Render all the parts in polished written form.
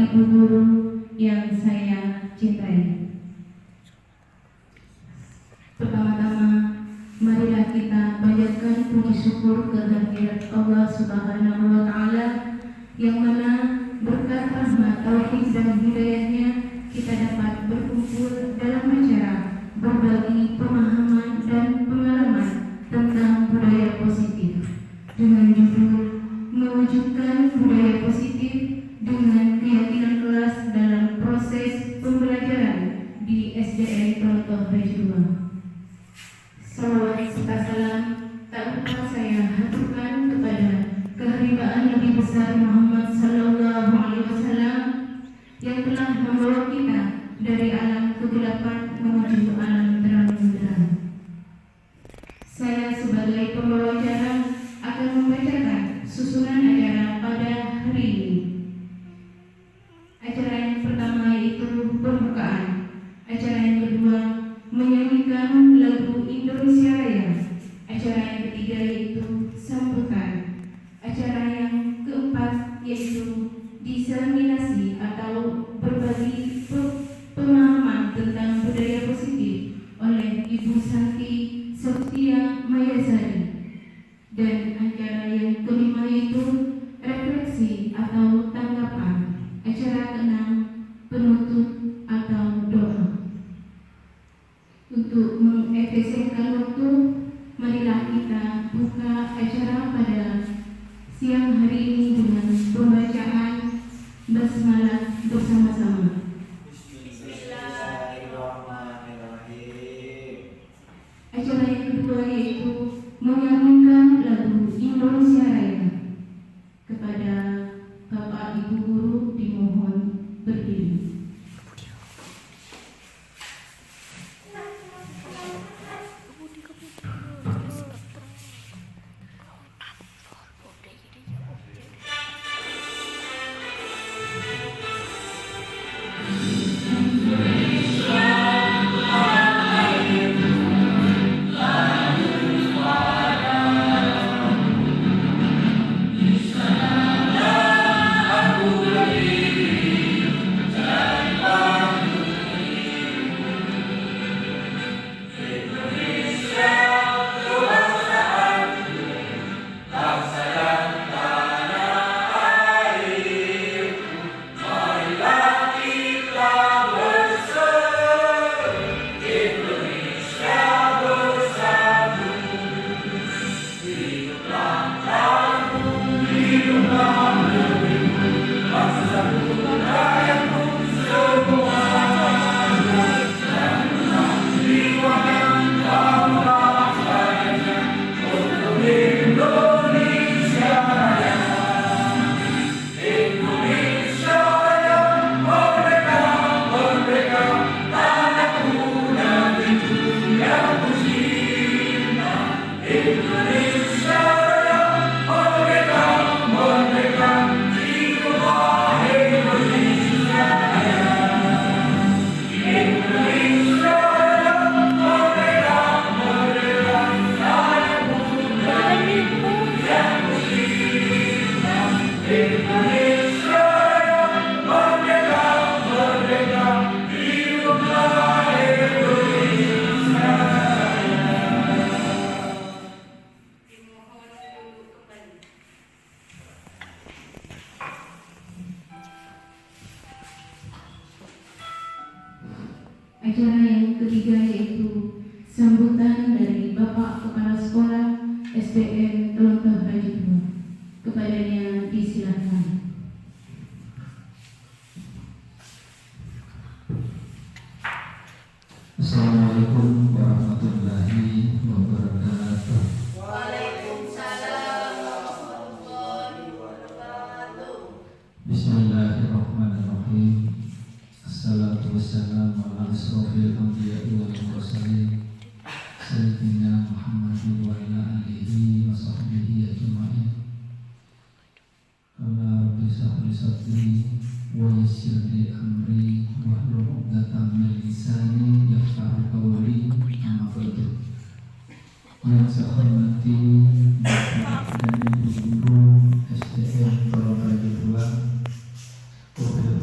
Ibu guru yang saya cintai. Pertama-tama, marilah kita panjatkan puji syukur kehadirat Allah Subhanahu wa Ta'ala, yang mana berkat rahmat taufik dan hidayahnya kita dapat berkumpul dalam acara berbagi pemahaman dan pengalaman tentang budaya positif dengan judul mewujudkan budaya positif dengan keyakinan kelas dalam proses pembelajaran di SDN Contoh Haji 2. Salawat serta salam tak lupa saya haturkan kepada kehadiran Nabi besar Muhammad Sallallahu Alaihi Wasallam yang telah membawa kita dari alam kegelapan menuju alam terang benderang. Saya sebagai pembawa acara akan membacakan susunan acara pada hari ini. Acara yang pertama yaitu pembukaan. Acara yang kedua menyanyikan lagu Indonesia Raya. Acara yang ketiga yaitu sambutan. Acara yang keempat yaitu diseminasi atau berbagi pemahaman tentang budaya positif oleh Ibu Santi Septia Mayasari. Dan acara yang kelima yaitu refleksi atau tanggapan. Acara keenam penutup atau doa. Untuk mengefisienkan waktu, marilah kita buka acara pada siang hari ini dengan pembacaan basmalah bersama-sama. Acara yang kedua yaitu menyanyikan lagu Indonesia Raya. Kepada Bapak Ibu guru dimohon berdiri. Acara yang ketiga yaitu sambutan dari Bapak Kepala Sekolah SDN Contoh Haji 2. Kepadanya disilakan. Assalamualaikum warahmatullahi wabarakatuh. Waalaikumsalam warahmatullahi wabarakatuh. Bismillahirrahmanirrahim. Assalatu wassalamu ala asrofil anbiya'i wal mursalin Sayyidina Muhammadin wa ala alihi wa sahbihi ajma'in. Qala rabbi shrah li sadri wa yassir li amri wahlul 'uqdatam min lisani yafqahu qawli. Amma ba'du. Yang saya hormati Bapak dan Ibu guru SDN Contoh Haji 2, wabil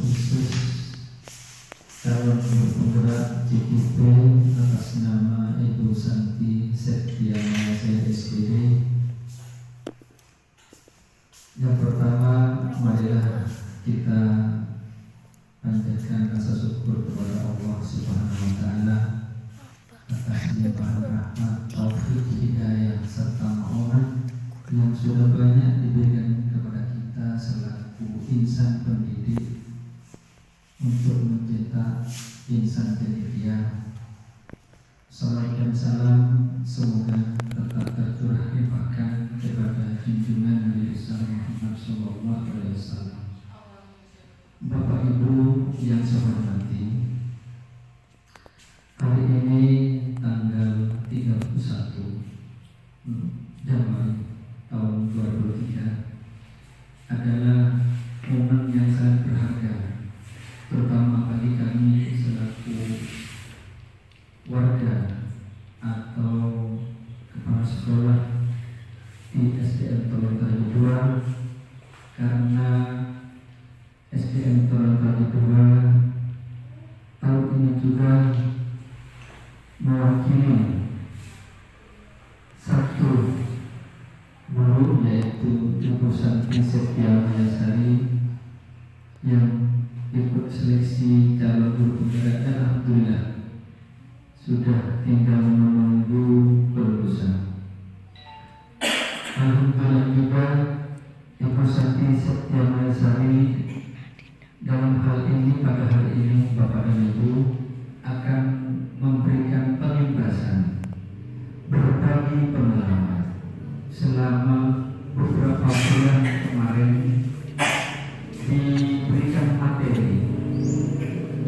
Salam dan salam semoga tetap tercurah limpahkan kepada junjungan Nabi besar Muhammad SAW. Bapak Ibu yang saya hormati, hari ini tanggal 31 Januari tahun 2023 adalah momen yang sangat berharga, terutama bagi kami selaku warga atau kepala sekolah di SDN Tolontaju 2, karena SDN Tolontaju 2 tahun ini juga mewakili satu guru, yaitu Ibu Santi Septia Mayasari, yang ikut seleksi calon guru penggerak, dan alhamdulillah sudah tinggal menunggu kelulusan. Alhamdulillah juga Ibu Santi Septia Mayasari dalam hal ini, pada hari ini Bapak dan Ibu akan memberikan penjelasan berbagi pengalaman selama beberapa bulan kemarin, diberikan materi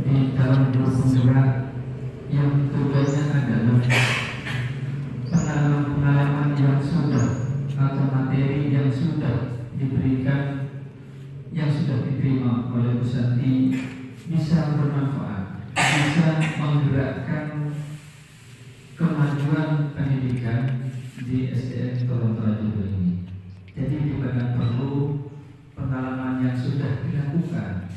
di dalam guru penggerak yang tujuannya adalah pengalaman-pengalaman yang sudah atau materi yang sudah diberikan, yang sudah diterima oleh Bu Santi, bisa bermanfaat, bisa menggerakkan kemajuan pendidikan di SDN Tolontaju ini. Jadi bukan perlu pengalaman yang sudah dilakukan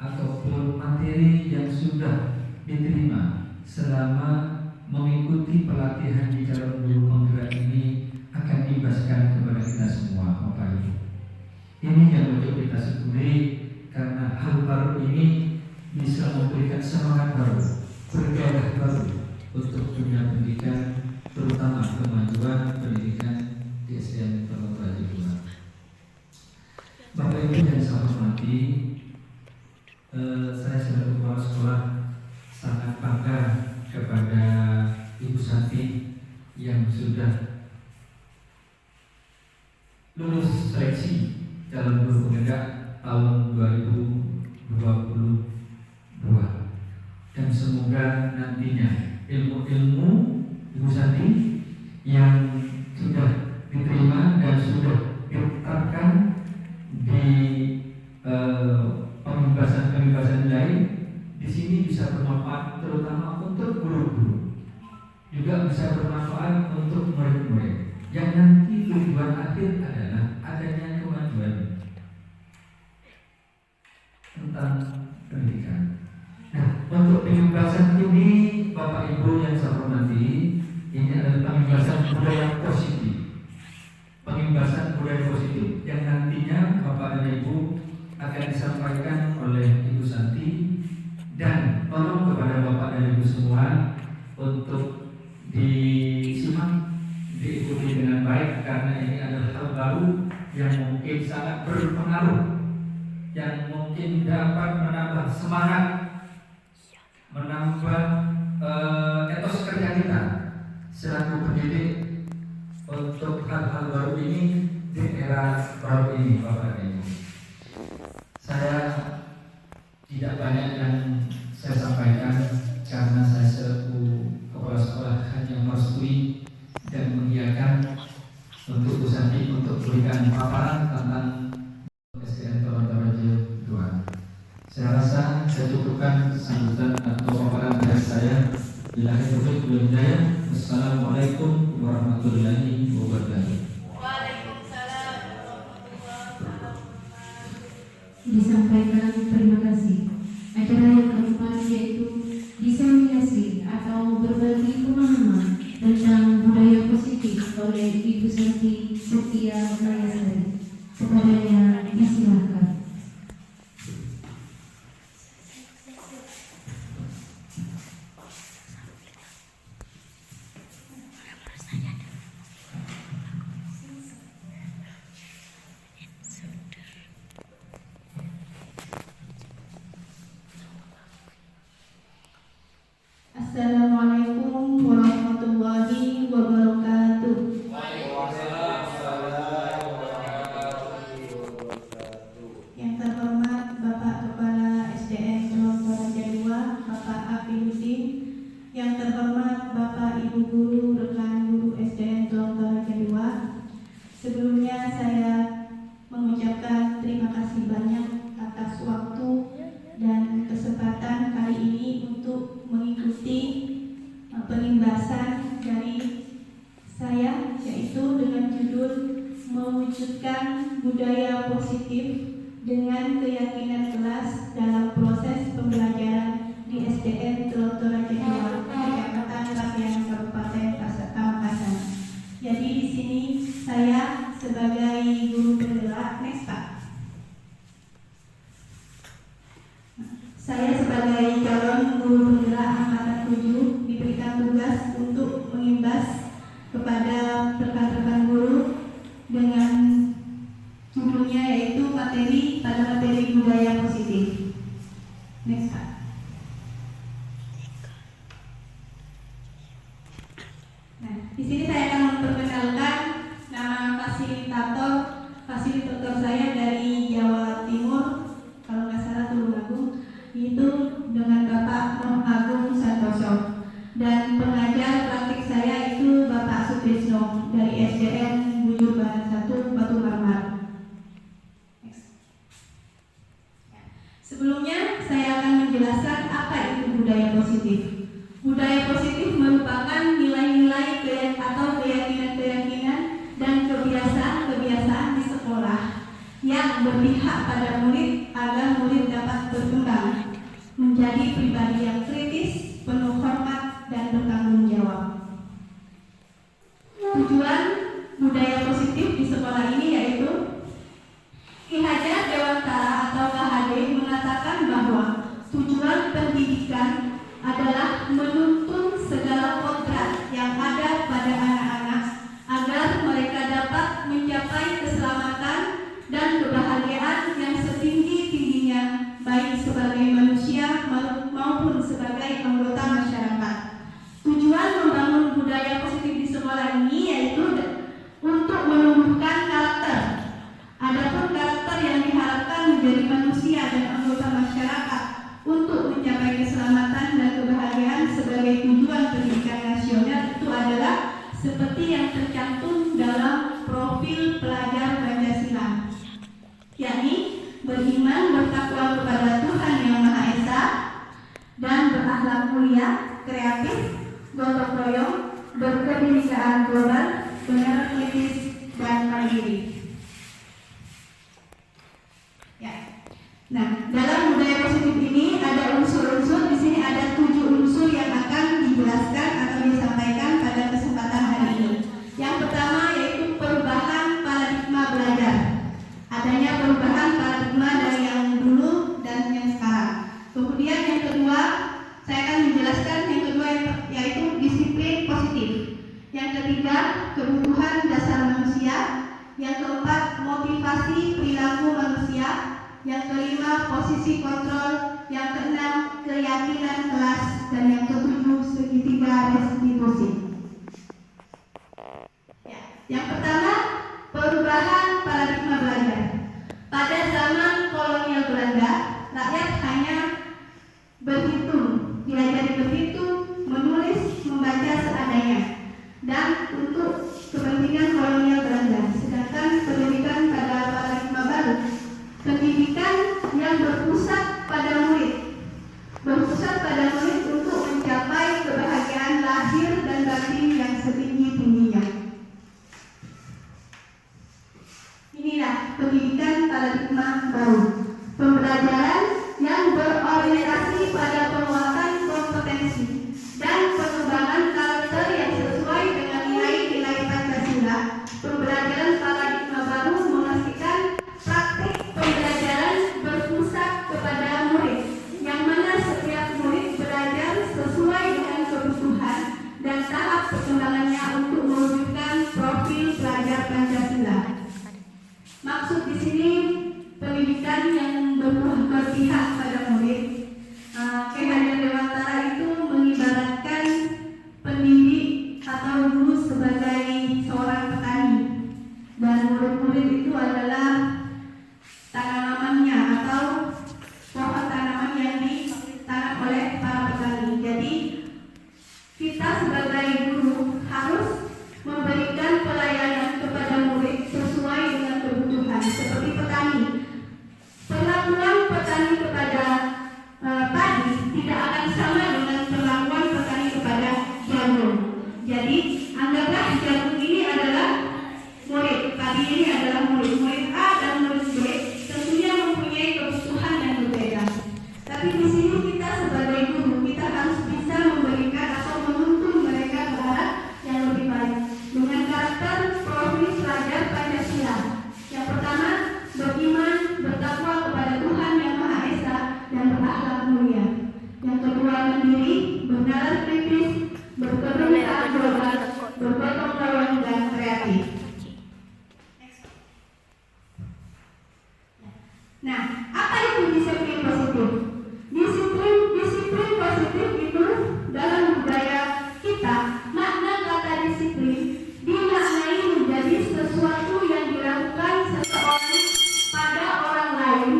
ataupun materi yang sudah diterima selama mengikuti pelatihan di calon guru penggerak ini akan dibebaskan kepada kita semua, Bapak Ibu. Ini yang untuk kita syukuri, karena hal baru ini bisa memberikan semangat baru, bergairah baru untuk dunia pendidikan, terutama kemajuan pendidikan di SDN Tolontaju 2. Bapak Ibu yang saya hormati, saya selaku kepala sekolah sangat bangga kepada Ibu Santi yang sudah lulus seleksi calon guru penggerak tahun 2022, dan semoga nantinya ilmu-ilmu Ibu Santi yang sudah diterima dan sudah ditetapkan di pembebasan lain di sini bisa bermanfaat, terutama untuk guru-guru, juga bisa bermanfaat untuk murid-murid, yang nanti tujuan akhir adalah adanya kemajuan tentang pendidikan. Nah, untuk pembebasan ini, Bapak Ibu yang saya hormati, ini adalah pembebasan budaya positif, pembebasan budaya positif yang nantinya Bapak dan Ibu akan disampaikan oleh Ibu Santi. Dan tolong kepada Bapak dan Ibu semua untuk disimak, diikuti dengan baik, karena ini adalah hal baru yang mungkin sangat berpengaruh, yang mungkin dapat menambah semangat, menambah etos kerja kita selaku pendidik untuk hal-hal baru ini di era baru ini, Bapak dan Ibu. Saya tidak banyak yang saya sampaikan, karena saya selaku kepala sekolah hanya merestui dan mengiyakan untuk Bu Santi untuk berikan paparan tentang SDN Tolontaju 2. Saya rasa saya cukupkan sambutan atau paparan dari saya. Bila taufiq wal hidayah. Wassalamualaikum warahmatullahi wabarakatuh. Waalaikumsalam warahmatullahi wabarakatuh. Disampaikan terima kasih. Acara yang keempat yaitu diseminasi atau berbagi pemahaman tentang budaya positif oleh Ibu Santi Septia Mayasari. Kepadanya disilakan. Assalamualaikum warahmatullahi mengikuti penimbasan dari saya, yaitu dengan judul mewujudkan budaya positif dengan keyakinan kelas dalam proses pembelajaran di SDN Teluk Toraja 2, Kecamatan Kapian, Kabupaten Pamekasan. Jadi di sini saya sebagai guru penggerak, next Pak. Saya sebagai calon guru penggerak angkatan 7 diberikan tugas untuk mengimbas kepada rekan-rekan guru dengan judulnya yaitu materi budaya positif. Next Pak. Nah, di sini saya akan memperkenalkan nama fasilitator saya dari Jawa Timur, kalau nggak salah Tulungagung, yaitu dengan Bapak Noh Agung Santoso, dan pengajar praktik saya itu Bapak Sutrisno dari SDN Bujur Barat 1 Batu Marmar. Sebelumnya saya akan menjelaskan apa itu budaya positif. Budaya positif merupakan nilai-nilai atau keyakinan-keyakinan dan kebiasaan-kebiasaan di sekolah yang berpihak pada murid agar murid dapat berkembang menjadi pribadi yang kritis, penuh hormat, dan bertanggung jawab. Tujuan budaya positif di sekolah ini yaitu Ki Hajar Dewantara atau KHD mengatakan bahwa tujuan pendidikan adalah menuntun segala kodrat yang ada pada anak-anak agar mereka dapat mencapai keselamatan dan kebahagiaan yang setinggi-tingginya, baik sebagai manusia maupun sebagai anggota masyarakat. Tujuan membangun budaya positif di sekolah ini yaitu untuk menumbuhkan karakter. Adapun karakter yang diharapkan menjadi manusia dan anggota masyarakat untuk mencapai keselamatan dan kebahagiaan sebagai tujuan pendidikan nasional itu adalah seperti yang tercantum dalam profil pelajar Pancasila, yakni beriman, bertakwa kepada Tuhan Yang Maha Esa, dan berakhlak mulia, kreatif, gotong royong, berkebinekaan global, benar kritis, dan mandiri. Nah, dalam budaya positif ini ada unsur-unsur. Di sini ada 7 unsur yang akan dijelaskan atau disampaikan pada kesempatan hari ini. Yang pertama yaitu perubahan paradigma belajar. Adanya perubahan paradigma dari yang dulu dan yang sekarang. Kemudian yang kedua, saya akan menjelaskan yang kedua yaitu disiplin positif. Yang ketiga, kebutuhan dasar manusia. Yang keempat, motivasi perilaku manusia. Yang kelima, posisi kontrol. Yang keenam, keyakinan kelas. Dan yang ketujuh, segitiga restitusi. Yang pertama, perubahan paradigma belajar. Pada zaman kolonial Belanda, rakyat hanya berhitung, diajari berhitung, menulis, membaca seadanya, dan untuk kepentingan kolonial Belanda. Sedangkan pendidikan pada paradigma baru, pendidikan yang berpusat pada murid untuk mencapai berkeberanian global, bergotong royong dan kreatif. Nah, apa itu disiplin positif? Disiplin positif itu dalam budaya kita, makna kata disiplin dimaknai menjadi sesuatu yang dilakukan seseorang pada orang lain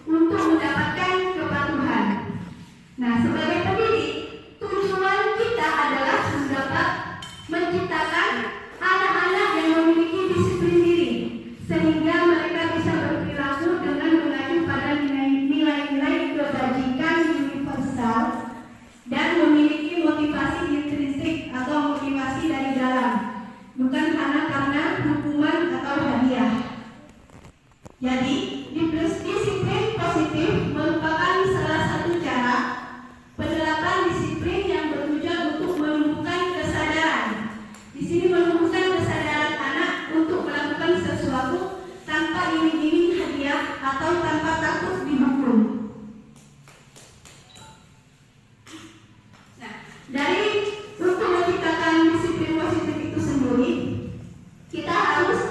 untuk mendapatkan kepatuhan. Nah, sebagai pendidik, tujuan kita adalah dapat menciptakan anak-anak yang memiliki disiplin diri, sehingga mereka bisa berperilaku dengan mengacu pada nilai-nilai kebajikan universal dan memiliki motivasi intrinsik atau motivasi dari dalam, bukan hanya karena hukuman atau hadiah. Jadi, disiplin positif merupakan salah satu cara penerapan disiplin yang bertujuan untuk menumbuhkan kesadaran. Di sini menumbuhkan kesadaran anak untuk melakukan sesuatu tanpa iming-iming hadiah atau tanpa takut dihukum. Nah, untuk menciptakan disiplin positif itu sendiri, kita harus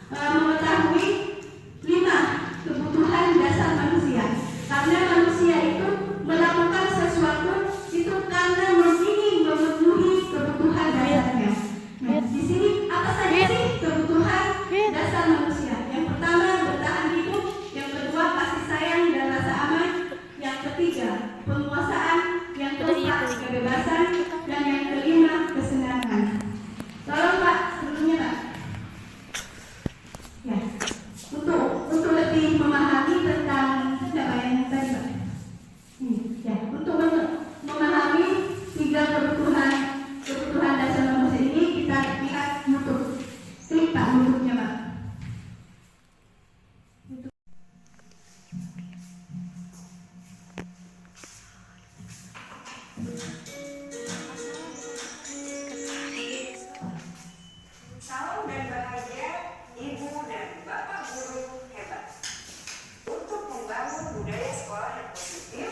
mengetahui 5 kebutuhan dasar manusia. Karena manusia itu melakukan sesuatu itu karena ingin memenuhi kebutuhan dasarnya. Nah, di sini apa saja sih kebutuhan dasar manusia? Yang pertama, bertahan hidup. Yang kedua, kasih sayang dan rasa aman. Yang ketiga, penguasaan. Yang keempat, kebebasan. Dan yang kelima, kesenangan. Tolong Pak, sebelumnya Pak. Ya, untuk lebih memahami tentang yang tadi Pak. Ya, untuk memahami 3 kebutuhan dasar manusia ini, kita lihat YouTube. Klik Pak YouTube-nya Pak. Salam dan bahagia Ibu dan Bapak guru hebat. Untuk membangun budaya sekolah yang positif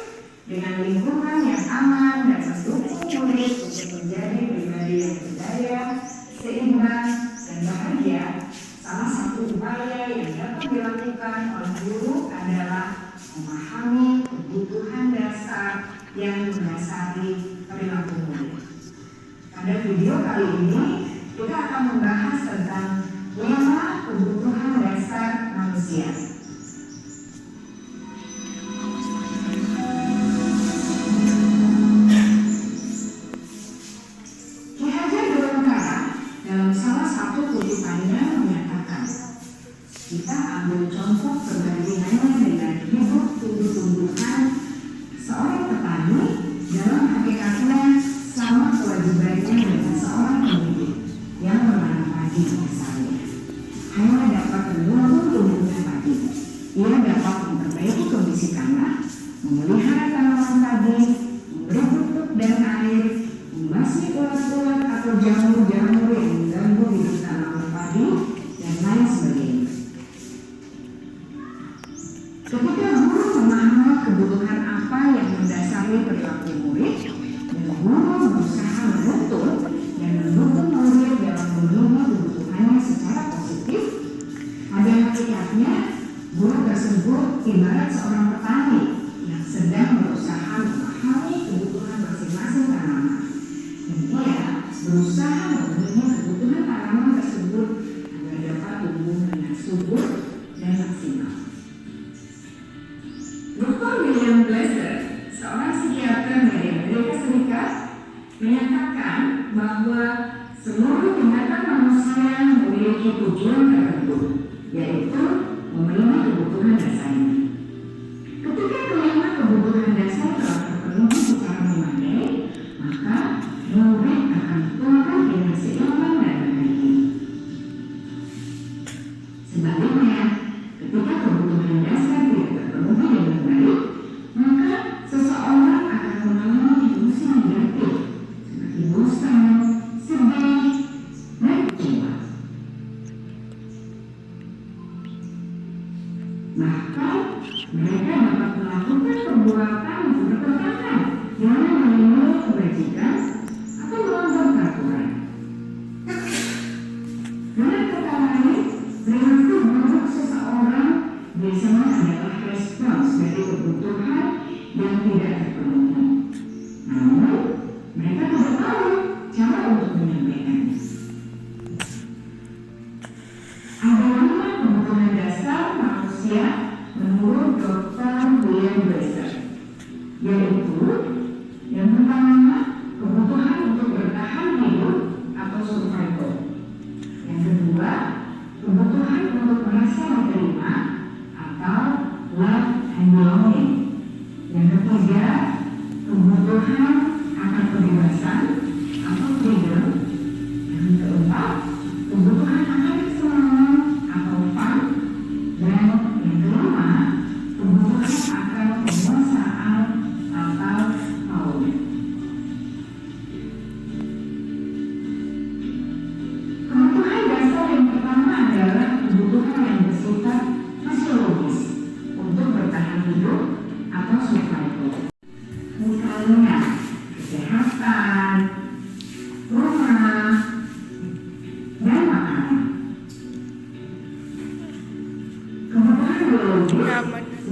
dengan lingkungan yang aman dan mendukung murid untuk menjadi pribadi yang berdaya, seimbang, dan bahagia, salah satu upaya yang dapat dilakukan oleh guru adalah memahami kebutuhan dasar yang mendasari perilaku murid. Pada video kali ini, kita akan membahas tentang 5 kebutuhan dasar manusia. Ki Hajar Dewantara dalam salah satu kutipannya menyatakan, kita ambil contoh perbandingannya dengan hidup tumbuh-tumbuhan. Seorang petani dalam hakikatnya sama kewajibannya dengan seorang pendidik yang menanam padi misalnya. Hanya dapat menumbuh tumbuhnya padi. Ia dapat memperbaiki kondisi tanah, memelihara tanaman padi, memberi pupuk dan air, membasmi ulat-ulat atau jamur-jamur yang mengganggu hidup tanaman padi, dan lain sebagainya. Ketika guru memahami kebutuhan apa yang mendasari perilaku murid, dan guru berusaha menuntun dan mendukung murid dalam memenuhi kebutuhannya secara positif, pada hakikatnya guru tersebut ibarat seorang petani yang sedang berusaha memahami kebutuhan masing-masing tanaman, dan ia berusaha memenuhi kebutuhan tanaman tersebut agar dapat tumbuh dengan subur dan maksimal. Dr. William Glasser, seorang psikiater dari Amerika Serikat, menyatakan bahwa seluruh binatang manusia memiliki tujuan tertentu, yaitu memenuhi kebutuhan dasarnya. Ketika kelima kebutuhan dasar telah terpenuhi secara memadai, maka murid akan tumbuh dengan seimbang dan bahagia. Sebaliknya, ketika kebutuhan dasar tidak terpenuhi dengan baik, maka seseorang akan mengalami emosi negatif seperti bosan, sedih, dan kecewa. Bahkan mereka dapat melakukan perbuatan yang bertentangan dengan nilai kebajikan atau melanggar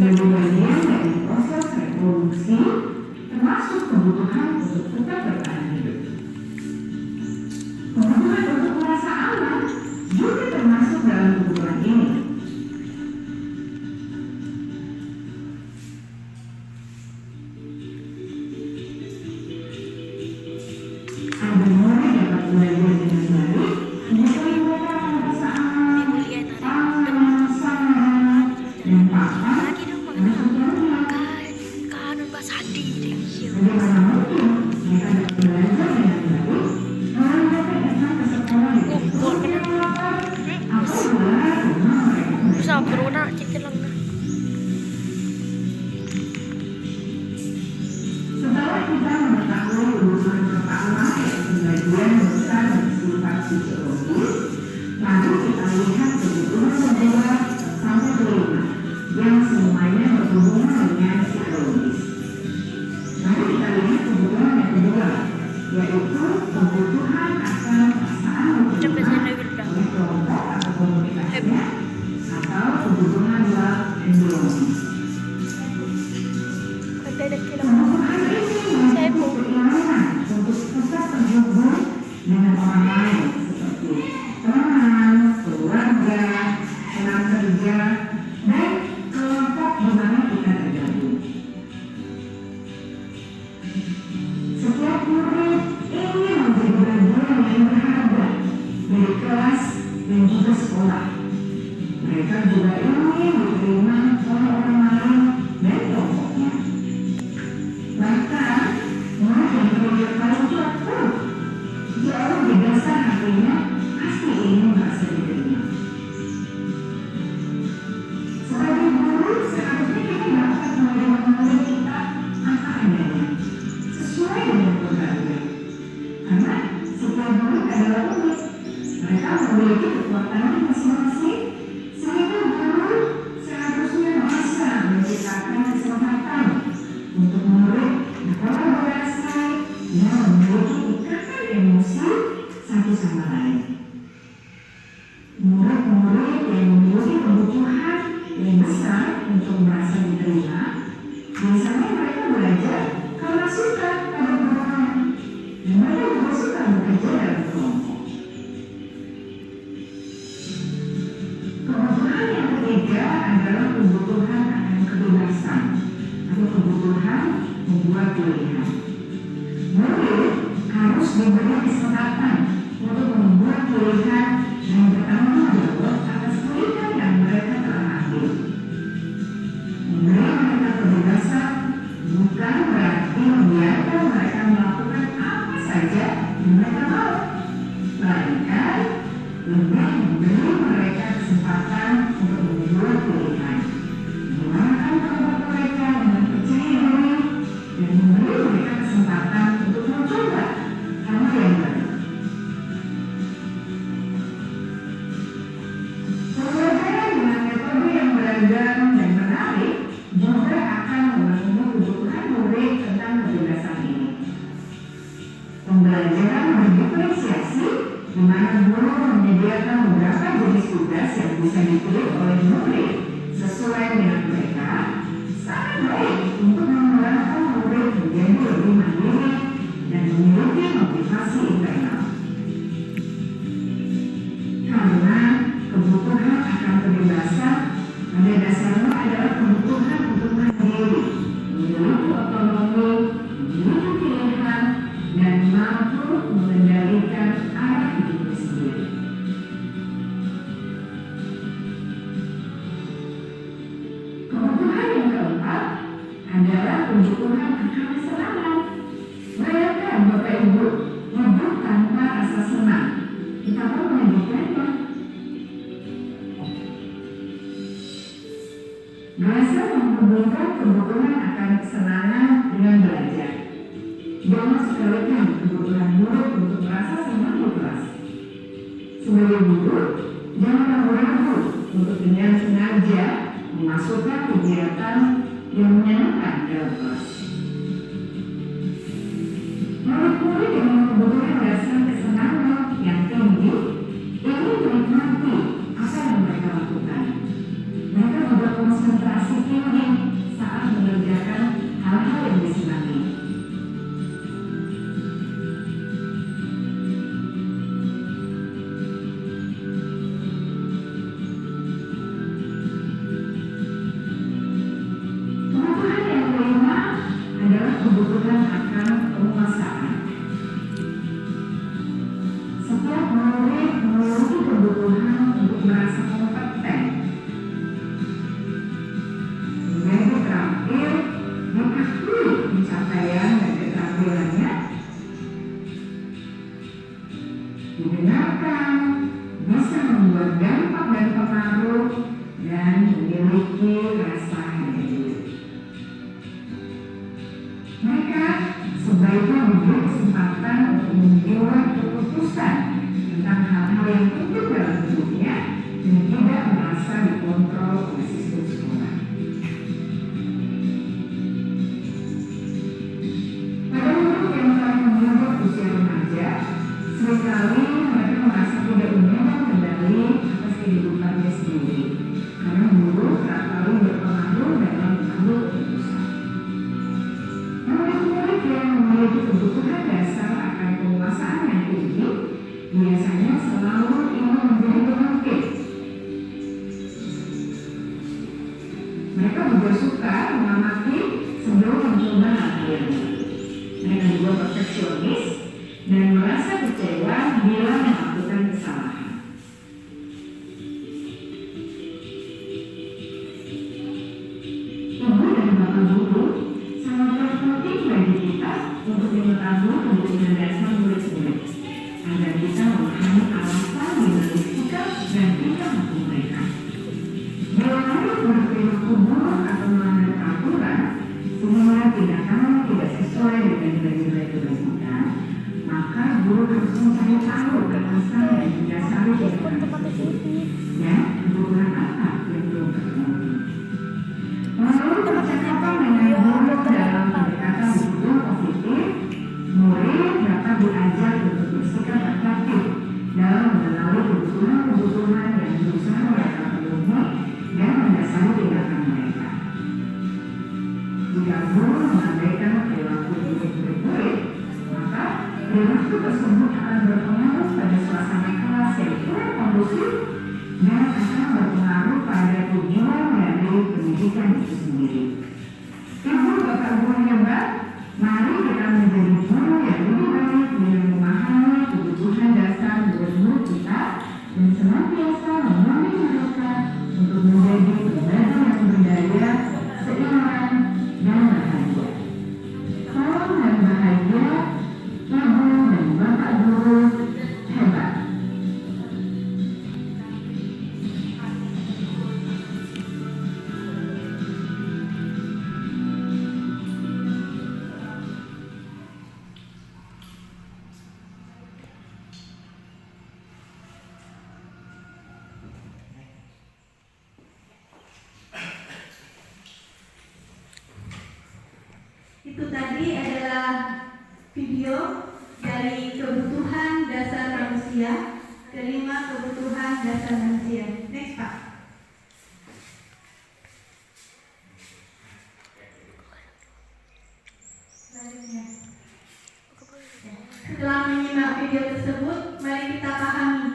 sebagai bagian dari proses reproduksi, termasuk kebutuhan untuk tetap bertahan hidup. Kebutuhan untuk merasa aman juga termasuk dalam kebutuhan ini. Agar mereka dapat belajar dengan baik, menyukai mereka merasa aman, sangat, dan paham. Lagi dong mengenal kanun bahasa hadi deh. Bagaimana mungkin mereka dapat belajar dengan baik kalau mereka datang ke sekolah di Kumpul bener. apabila rumah mereka Bisa beruna cicil lang na. Setelah kita mengetahui urusan pertama yang sebagian besar bersifat fisiologis, lalu kita lihat kebutuhan kedua sampai kelima yang semuanya berhubungan dengan psikologis. Lalu kita lihat kebutuhan yang kedua, yaitu kebutuhan akan perasaan Sampai diterima sana udah. oleh kelompok atau komunitasnya, atau kebutuhan love and belonging. Ada kilang. Kebutuhan ini Saya memiliki mau. keinginan untuk tetap terhubung dengan orang lain seperti teman, keluarga, teman kerja, dan kelompok di mana kita tergabung. Setiap murid ingin menjadi bagian yang berharga dari kelas dan juga sekolah. Mereka juga ingin diterima oleh orang lain dan kelompoknya. Bahkan, murid yang bekerja paling kuat pun jauh di dasar hatinya pasti ingin merasa diterima. Sebagai guru, seharusnya kita dapat menerima murid kita apa adanya, sesuai dengan programnya. Karena setiap murid adalah unik. Mereka memiliki kekuatannya masing-masing, sehingga guru seharusnya bisa menciptakan kesempatan untuk murid berkolaborasi dan memiliki ikatan emosi satu sama lain. Murid-murid yang memiliki kebutuhan yang besar untuk merasa diterima, biasanya mereka belajar karena suka pada perubahan, dan mereka juga suka bekerja dalam kelompok. Kebutuhan yang ketiga adalah kebutuhan akan kebebasan atau kebutuhan membuat pilihan. Murid harus diberi kesempatan untuk membuat pilihan dan bertanggung jawab atas pilihan yang mereka telah ambil. Memberi mereka kebebasan bukan berarti membiarkan mereka melakukan apa saja yang mereka mau, melainkan lebih memberi mereka kesempatan untuk membuat pilihan, mengenalkan kelompok mereka dengan percaya diri, dan memberi mereka kesempatan untuk mencoba hal yang baru. Pembelajaran dengan metode yang beragam dan menarik juga akan memenuhi kebutuhan murid tentang kebebasan ini. Pembelajaran berdiferensiasi di mana guru menyediakan beberapa jenis tugas yang bisa dipilih oleh murid sesuai minat mereka, sangat baik untuk memudahkan murid menjadi lebih mandiri dan memiliki motivasi internal. Karena kebutuhan akan kebebasan pada dasarnya adalah kebutuhan untuk mandiri, memiliki otonomi, memiliki pilihan, dan mampu mengendalikan arah hidupnya sendiri. Kebutuhan yang keempat adalah kebutuhan akan kesenangan. Bayangkan Bapak Ibu hidup tanpa rasa senang, betapa menyedihkannya. Belajar menghubungkan kebutuhan akan kesenangan dengan belajar. Jangan sekalikan kebutuhan murid untuk merasa senang di kelas. Sebagai guru, jangan ragu-ragu untuk dengan sengaja memasukkan kegiatan yang menyenangkan dalam kelas. Murid-murid dengan kebutuhan dasar kesenangan yang tinggi ingin menikmati apa yang mereka lakukan. Mereka juga konsentrasi tinggi didengarkan, bisa membuat dampak dan pengaruh, dan memiliki rasa adil. Mereka sebaiknya memberi kesempatan untuk membuat keputusan tentang hal-hal yang penting dalam hidupnya dan tidak merasa dikontrol oleh sistem sekolah. Pada murid yang telah menginjak usia remaja, seringkali mereka merasa tidak memegang kendali atas kehidupannya sendiri, karena guru tak terlalu berpengaruh dalam mengambil keputusan. Murid-murid yang memiliki kebutuhan dasar akan penguasaan yang tinggi biasanya selalu ingin menjadi pemimpin. Mereka juga suka mengamati sebelum mencoba hal yang baru. Mereka juga perfeksionis dan merasa kecewa bila melakukan kesalahan. Ibu dan bapak guru sangat penting bagi kita untuk mengetahui kebutuhan dasar murid-murid agar kita memahami alasan dibalik sikap dan tingkah laku mereka. Bila murid berperilaku buruk atau melanggar peraturan sehingga tindakannya tidak sesuai dengan nilai-nilai kebaikan, maka guru harus mencari tahu alasan yang mendasari tindakan tersebut dan kebutuhan apa yang belum terpenuhi. Melalui percakapan dengan guru dalam pendekatan hubungan positif, murid dapat diajar untuk bersikap adaptif dalam mengenali kebutuhan-kebutuhan yang berusaha mereka penuhi dan mendasari tindakan mereka. Jika guru mengabaikan perilaku murid-murid, maka perilaku tersebut akan berpengaruh pada suasana kelas yang kurang kondusif dan akan berpengaruh pada tujuan dari pendidikan itu sendiri. Ibu bapak guru yang baik, mari kita menjadi guru yang lebih baik dengan memahami kebutuhan dasar murid-murid kita dan senantiasa membimbing mereka untuk menjadi pribadi yang berdaya, seiman, dan bahagia. Salam dan bahagia, ibu dan bapak guru hebat. Itu tadi adalah video dari kebutuhan dasar manusia, kelima kebutuhan dasar manusia. Next Pak. Selanjutnya. Setelah menyimak video tersebut, mari kita pahami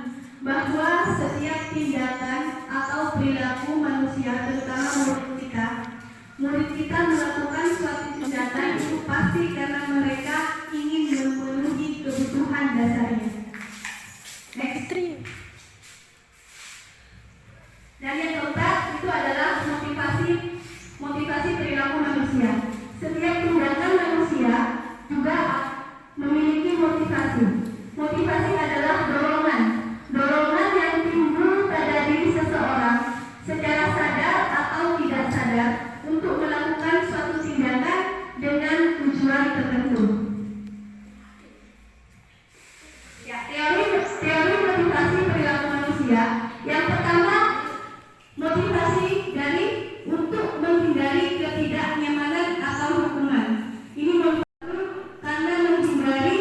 bahwa setiap tindakan atau perilaku manusia, terutama murid kita melakukan suatu tindakan itu pasti karena mereka ingin memenuhi kebutuhan dasarnya. Next. Dan yang keempat itu adalah motivasi perilaku manusia. Setiap tindakan manusia juga memiliki motivasi. Motivasi adalah dorongan yang timbul pada diri seseorang secara sadar atau tidak sadar untuk melakukan suatu tindakan dengan tujuan tertentu. Ya, teori motivasi perilaku manusia. Yang pertama, motivasi dari untuk menghindari ketidaknyamanan atau hukuman. Ini karena menghindari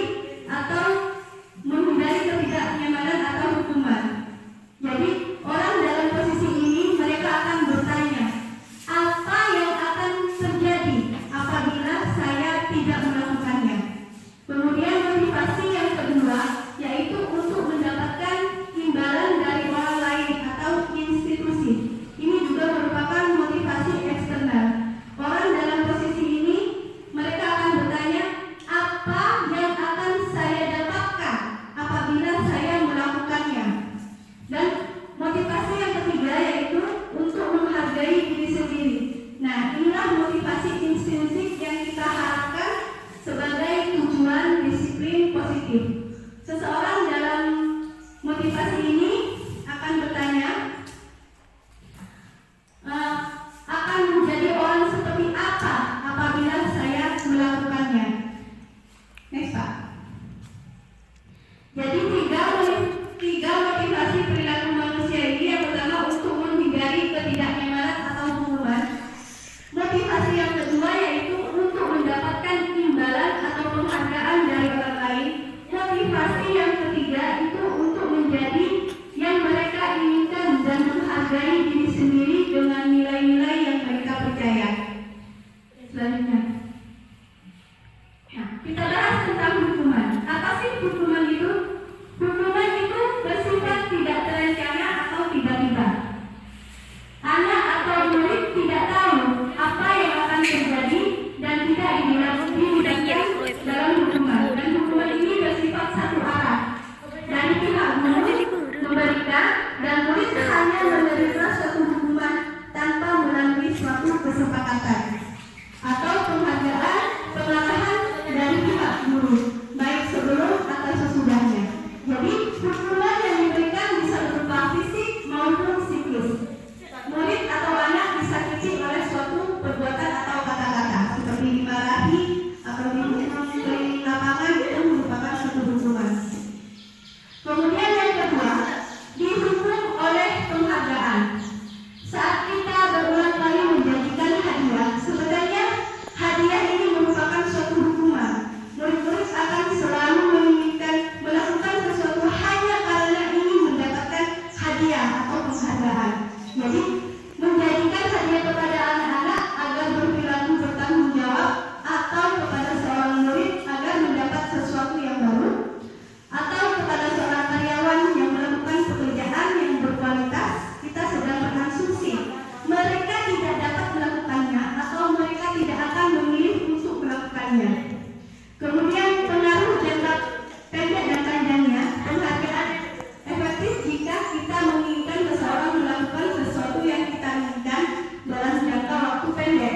ketidaknyamanan atau hukuman. Jadi orang dalam posisi ini mereka akan bertanya, apa yang akan terjadi apabila saya tidak melakukannya? Kemudian motivasi yang kedua yaitu untuk mendapatkan imbalan dari orang lain atau institusi. Ini juga merupakan motivasi eksternal. Orang dalam posisi ini mereka akan bertanya, apa yang akan saya dapatkan apabila saya melakukannya? Dan motivasi yang ketiga yaitu untuk menghargai diri sendiri. Nah, inilah motivasi intrinsik yang kita harapkan sebagai tujuan disiplin positif. Seseorang dalam motivasi ini akan bertanya, akan menjadi orang seperti apa apabila saya melakukannya. Next, Pak. Jadi tiga motivasi perilaku manusia ini, yang pertama untuk menghindari ketidaknyamanan atau hukuman. Motivasi yang kedua yaitu untuk mendapatkan imbalan atau penghargaan dari orang lain. Motivasi yang ketiga itu untuk menjadi yang mereka inginkan dan menghargai diri sendiri dengan nilai-nilai yang mereka percaya. Selanjutnya, nah, kita bahas tentang hukuman. Apa sih hukuman itu? Hukuman itu bersifat tidak terencana atau tiba-tiba. Anak atau murid tidak tahu apa yang akan terjadi dan tidak dilibatkan dalam hukuman. Dan hukuman ini bersifat satu arah. Dari pihak guru memberikan dan murid hanya menerima suatu hukuman tanpa melalui suatu kesepakatan atau penghargaan pengarahan dari pihak guru, baik sebelum atau sesudahnya. Jadi hukuman yang diberikan bisa berupa fisik maupun psikis. Murid atau anak disakiti oleh suatu perbuatan atau kata-kata seperti dimarahi atau dihukum keliling lapangan, itu merupakan suatu hukuman. Kemudian yang kedua, dihukum oleh penghargaan. Saat kita berulang kali menjanjikan hadiah, sebenarnya hadiah ini merupakan suatu hukuman. Murid-murid akan selalu menginginkan melakukan sesuatu hanya karena ingin mendapatkan hadiah atau penghargaan. Jadi menjadikan hadiah kepada anak-anak agar berperilaku bertanggung jawab, atau kepada seorang murid agar mendapat sesuatu yang baru, atau kepada seorang karyawan yang melakukan pekerjaan yang berkualitas, kita sedang berkonsumsi. Mereka tidak dapat melakukannya atau mereka tidak akan memilih untuk melakukannya. Kemudian pengaruh jangka pendek dan panjangnya, penghargaan efektif jika kita menginginkan seseorang melakukan sesuatu yang kita inginkan dalam jangka waktu pendek.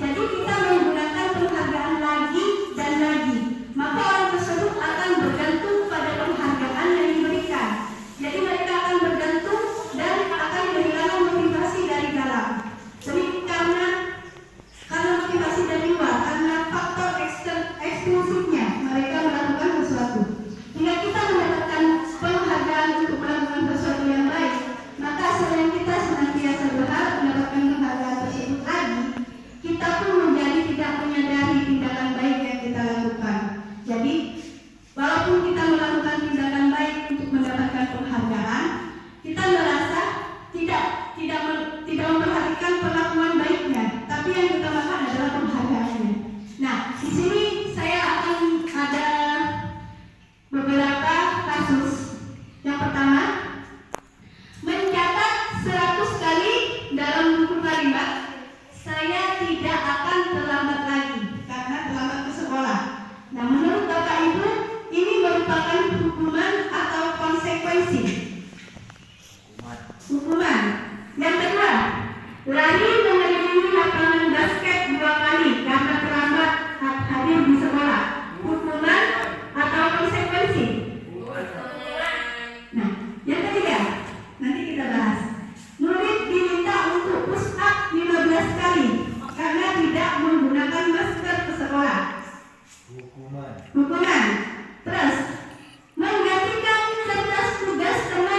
Jadi kita menggunakan penghargaan lagi dan lagi, maka orang tersebut akan bergantung pada penghargaan yang diberikan. Jadi mereka akan bergantung dan akan kehilangan motivasi dari dalam. Jadi karena motivasi dari luar, karena faktor eksklusifnya mereka melakukan sesuatu. Jika kita mendapatkan penghargaan untuk melakukan sesuatu yang baik, maka selain kita senantiasa berharap mendapatkan penghargaan tersebut lagi, kita pun menjadi tidak menyadari tindakan baik yang kita lakukan. Jadi walaupun kita melakukan tindakan baik untuk mendapatkan penghargaan, kita merasa tidak memperhatikan perlakuan baiknya, tapi yang kita makan adalah penghargaannya. Nah, di sini saya akan ada beberapa kasus. Yang pertama, mencatat 100 kali dalam buku kalimat, saya tidak akan terlambat lagi karena terlambat ke sekolah. Nah, menurut Bapak Ibu, ini merupakan hukuman atau konsekuensi? Hukuman. Yang kedua, lari mengelilingi lapangan basket 2 kali karena terlambat hadir di sekolah. Hukuman atau konsekuensi? Nah, yang ketiga, nanti kita bahas. Murid diminta untuk push up 15 kali karena tidak menggunakan masker ke sekolah. Hukuman. Terus, menggantikan kertas tugas teman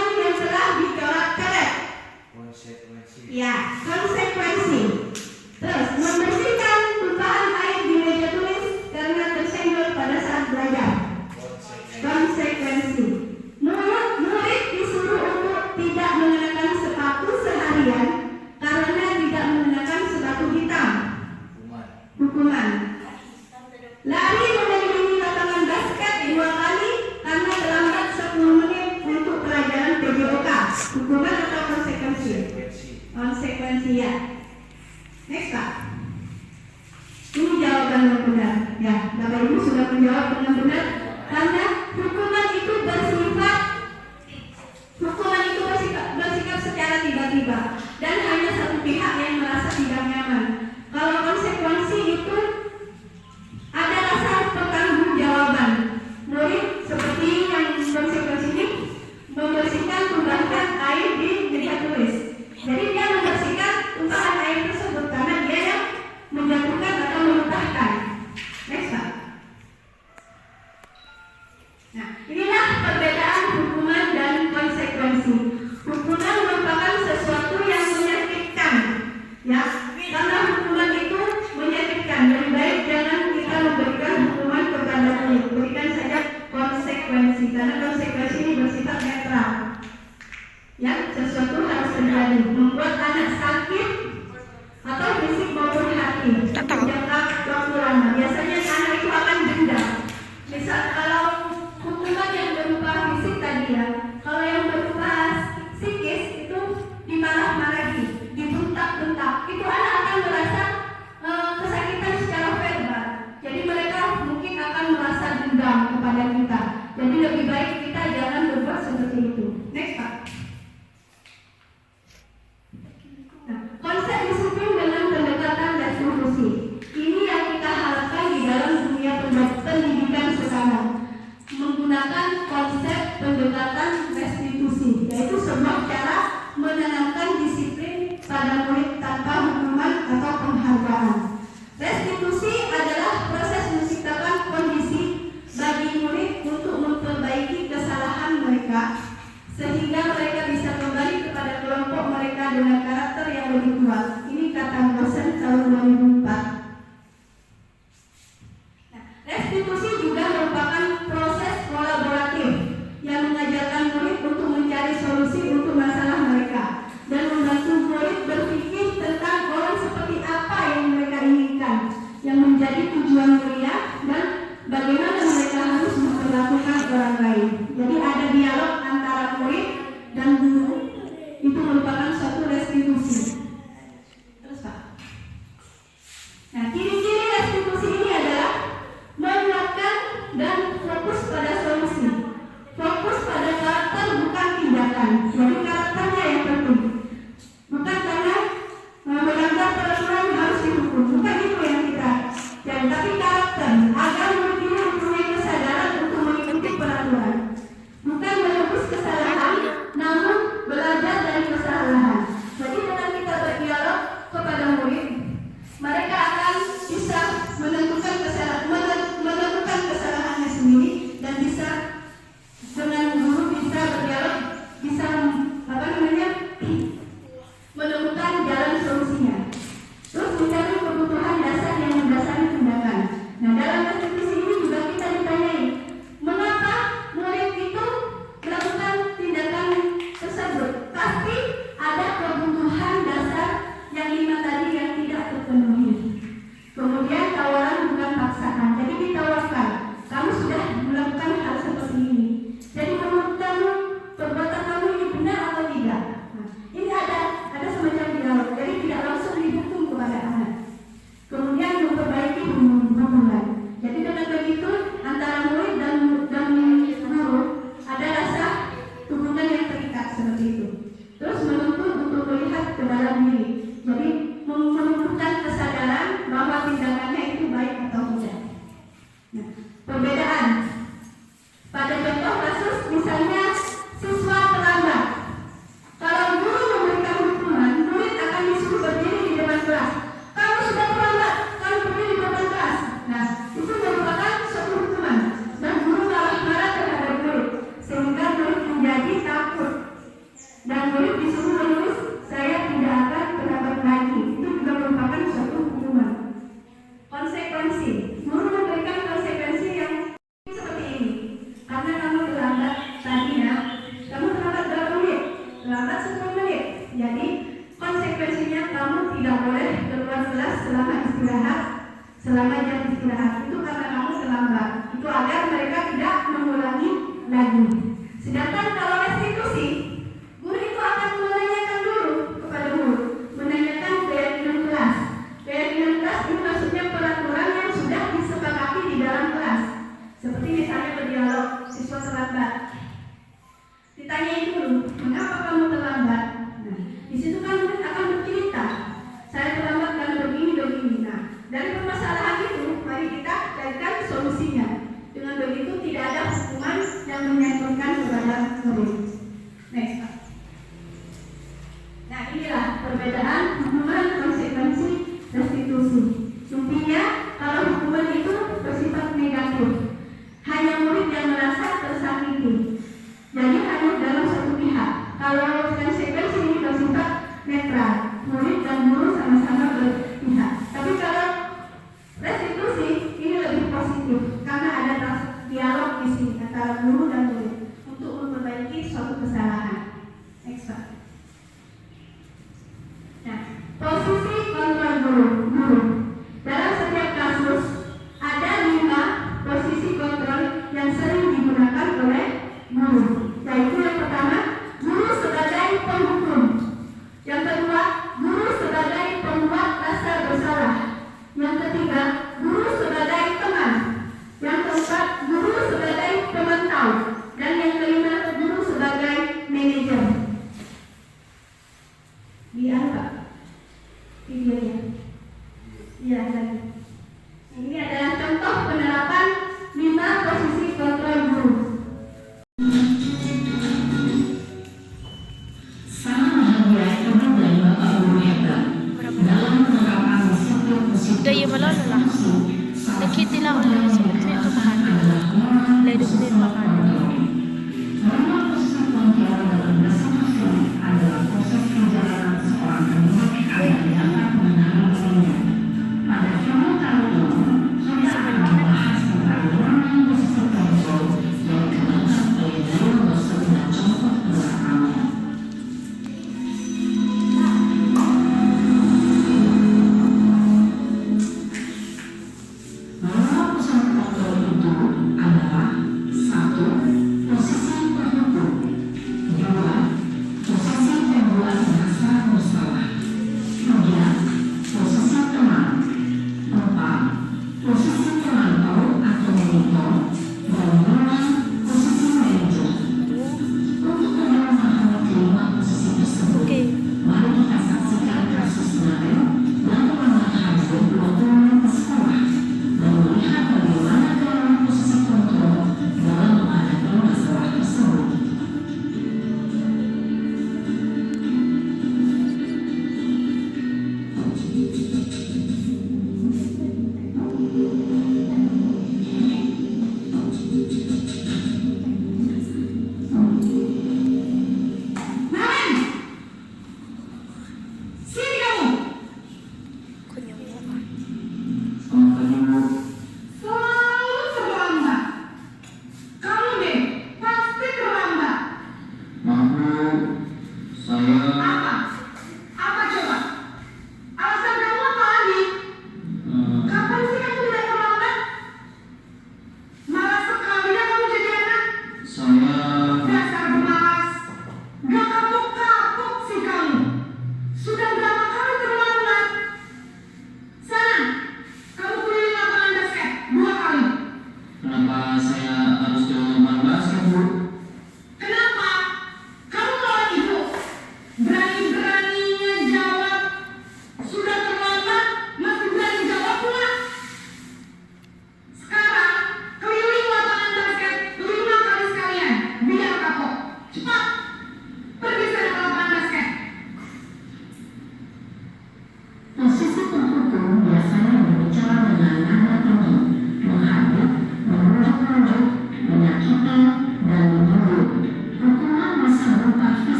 Nah, inilah perbedaan hukuman dan konsekuensi. Hukuman merupakan sesuatu yang menyakitkan, ya. Karena hukuman itu menyakitkan, lebih baik jangan kita memberikan hukuman kepada murid, berikan saja konsekuensi, karena konsekuensi ini bersifat netral. Ya, sesuatu harus terjadi, membuat anak sakit atau fisik maupun hati jangka waktu lama. Biasanya anak itu akan dendam. Misal kalau hukuman yang berupa fisik tadi ya, kalau yang berupa psikis itu dimarah-marahi, dibentak-bentak, itu anak akan merasa kesakitan secara verbal. Jadi mereka mungkin akan merasa dendam kepada kita. Jadi lebih baik kita jangan berbuat seperti itu. Next Pak. Nah, konsep disiplin dengan pendekatan restitusi. Ini yang kita harapkan di dalam dunia pendidikan sekarang. Menggunakan konsep pendekatan restitusi, yaitu sebuah cara menanamkan disiplin pada murid tanpa hukuman atau penghargaan. Restitusi adalah proses menciptakan kondisi bagi murid untuk memperbaiki kesalahan mereka sehingga mereka bisa kembali kepada kelompok mereka dengan karakter yang lebih kuat. Ini kata dosen tahun 2004. Nah, restitusi juga merupakan proses kolaboratif yang mengajarkan murid untuk mencari solusi untuk masalah mereka dan membantu murid berpikir tentang orang seperti apa yang mereka inginkan, yang menjadi tujuan mulia dan bagaimana mereka harus memperlakukan orang lain. Jadi ada dialog antara murid dan guru, itu merupakan suatu restitusi. Terus Pak. Nah, ciri-ciri restitusi ini adalah menguatkan dan fokus pada solusi, fokus pada karakter bukan tindakan. Jadi karakternya yang penting, bukan karena melanggar peraturan harus dihukum, bukan itu yang kita cari, tapi karakter agar murid ini mempunyai kesadaran untuk mengikuti peraturan, bukan menebus kesalahan, namun belajar dari kesalahan. Jadi dengan kita berdialog kepada murid, mereka akan bisa menentukan kesalahannya sendiri dan bisa dengan guru bisa berdialog, bisa menemukan jalan solusinya. Terus mencari kebutuhan dasar yang mendasari tindakan. Nah, dalam restitusi ini juga kita ditanyai, mengapa murid itu melakukan tindakan tersebut? Pasti ada kebutuhan dasar yang 5 tadi yang tidak terpenuhi. Kemudian tawaran bukan paksaan. Jadi ditawarkan, kamu sudah melakukan hal seperti ini. Jadi menurut kamu perbuatan kamu ini benar atau tidak? Nah, ini ada semacam dialog. Jadi tidak langsung dihukum kepada anak. Kemudian memperbaiki hubungan. Jadi dengan begitu antara murid dan guru ada rasa hubungan yang terikat seperti itu. Terus menuntut untuk melihat ke dalam diri. Jadi menumbuhkan kesadaran bahwa tindakannya itu baik atau tidak. Nah, perbedaan pada contoh kasus misalnya siswa terlambat. Kalau guru memberikan hukuman, murid akan disuruh berdiri di depan kelas. Kamu sudah terlambat, kamu berdiri di depan kelas. Nah, itu merupakan suatu hukuman dan guru marah-marah terhadap murid sehingga murid menjadi takut dan murid disuruh menulis, saya tidak akan terlambat lagi. Itu juga merupakan suatu hukuman. Konsekuensi, guru memberikan konsekuensi yang seperti ini. Karena kamu terlambat tadinya, kamu terlambat berapa menit? Terlambat 10 menit. Jadi konsekuensinya kamu tidak boleh keluar kelas selama jam istirahat. Itu karena kamu terlambat. Itu agar mereka tidak mengulangi lagi. Sedangkan kalau restitusi, guru itu akan menanyakan dulu kepada murid, menanyakan keyakinan kelas. Keyakinan kelas ini maksudnya peraturan yang sudah disepakati di dalam kelas. Seperti misalnya berdialog, siswa terlambat. Ditanyain dulu, mengapa kamu terlambat? Nah, di situ kan murid akan bercerita, saya terlambat karena begini. Nah, dari permasalahan itu, mari kita carikan solusinya. Dengan begitu tidak ada hukuman yang menyangkutkan kepada murid. Next, Pak. Nah, inilah perbedaan hukuman, konsekuensi, restitusi. Intinya, kalau hukuman itu bersifat negatif, hanya murid yang merasa Kalau sensibel sini bersifat netral, murid dan guru sama-sama berpihak. Tapi kalau restitusi ini lebih positif karena ada dialog di sini antara guru dan murid untuk memperbaiki suatu kesalahan. Next, Pak. Nah, posisi kontrol guru. Dalam setiap kasus ada 5 posisi kontrol yang sering digunakan oleh guru. Yaitu yang pertama, guru sebagai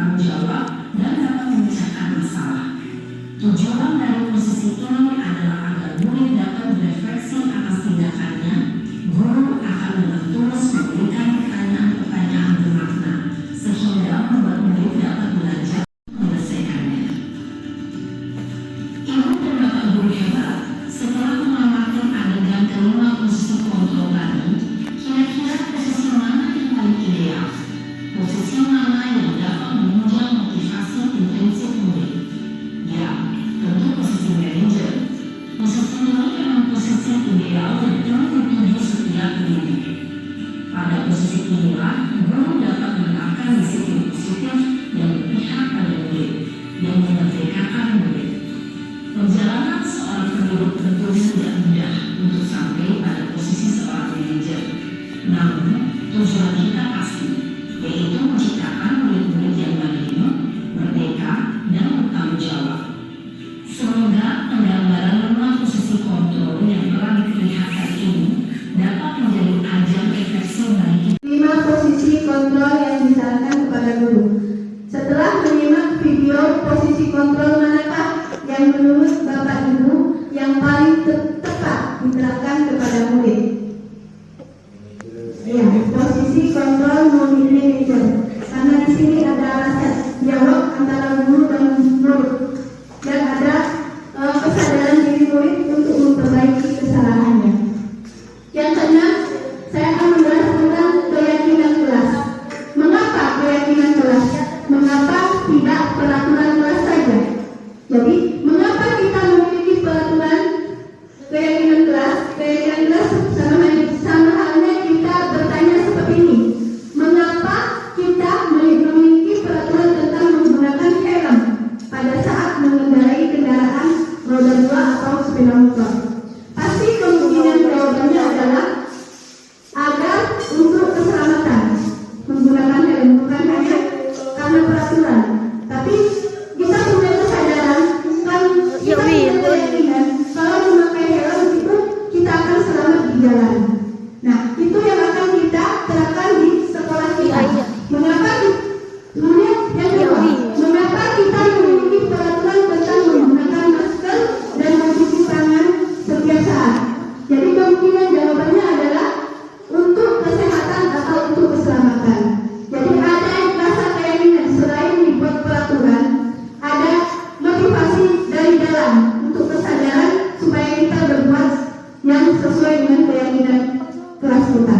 bertanggung jawab dan dapat memecahkan masalah. Tujuan dari posisi ini adalah agar murid dapat berefleksi atas tindakannya. Guru akan dengan tulus memberikan pertanyaan-pertanyaan bermakna sehingga membuat murid dapat belajar menyelesaikannya. Ibu dan bapak guru hebat, setelah mengamati adegan kelima posisi kontrol tadi, kira-kira posisi mana yang paling ideal? Posisi mana yang dapat menunjang motivasi intrinsik murid? Ya, tentu posisi manajer. Posisi ini memang posisi ideal dan telah dituju setiap pendidik. Pada posisi inilah, guru dapat menerapkan disiplin positif yang berpihak pada murid dan memerdekakan murid. Perjalanan seorang pendidik tentunya tidak mudah untuk sampai pada posisi seorang manajer. Namun, tujuan kita pasti, yaitu menciptakan murid-murid yang mandiri, merdeka, dan bertanggung jawab. Semoga penggambaran 5 posisi kontrol yang telah diperlihatkan ini dapat menjadi ajang refleksi bagi 5 posisi kontrol yang disarankan kepada guru. Setelah menyimak video, posisi kontrol manakah yang menurut Bapak Ibu yang paling tepat diterapkan kepada murid? Ya, posisi kontrol murid manager. Karena di sini ada alasan dialog antara guru dan murid dan ada kesadaran diri murid untuk memperbaiki kesalahannya. Yang keenam, saya akan membahas tentang keyakinan kelas. Mengapa keyakinan kelas? Mengapa tidak peraturan kelas saja? Jadi, mengapa kita memiliki peraturan keyakinan kelas? Keyakinan kelas sama halnya kita bertanya seperti ini. Mengapa kita memiliki peraturan tentang menggunakan helm pada saat mengendarai kendaraan roda 2 atau sepeda motor? Pasti kemungkinan jawabannya adalah agar untuk keselamatan. Menggunakan helm bukan hanya karena peraturan, tapi kita punya kesadaran kan kita punya keyakinan kalau memakai helm itu kita akan selamat di jalan. Nah, itu yang akan kita terapkan di sekolah kita. Mengapa? Kemudian yang kedua, mengapa kita memiliki peraturan tentang menggunakan masker dan mencuci tangan setiap saat? Jadi kemungkinan jawabannya adalah untuk kesehatan atau untuk keselamatan. Jadi ada rasa keyakinan selain dibuat peraturan, ada motivasi dari dalam untuk kesadaran supaya kita berbuat yang sesuai dengan keyakinan kelas kita.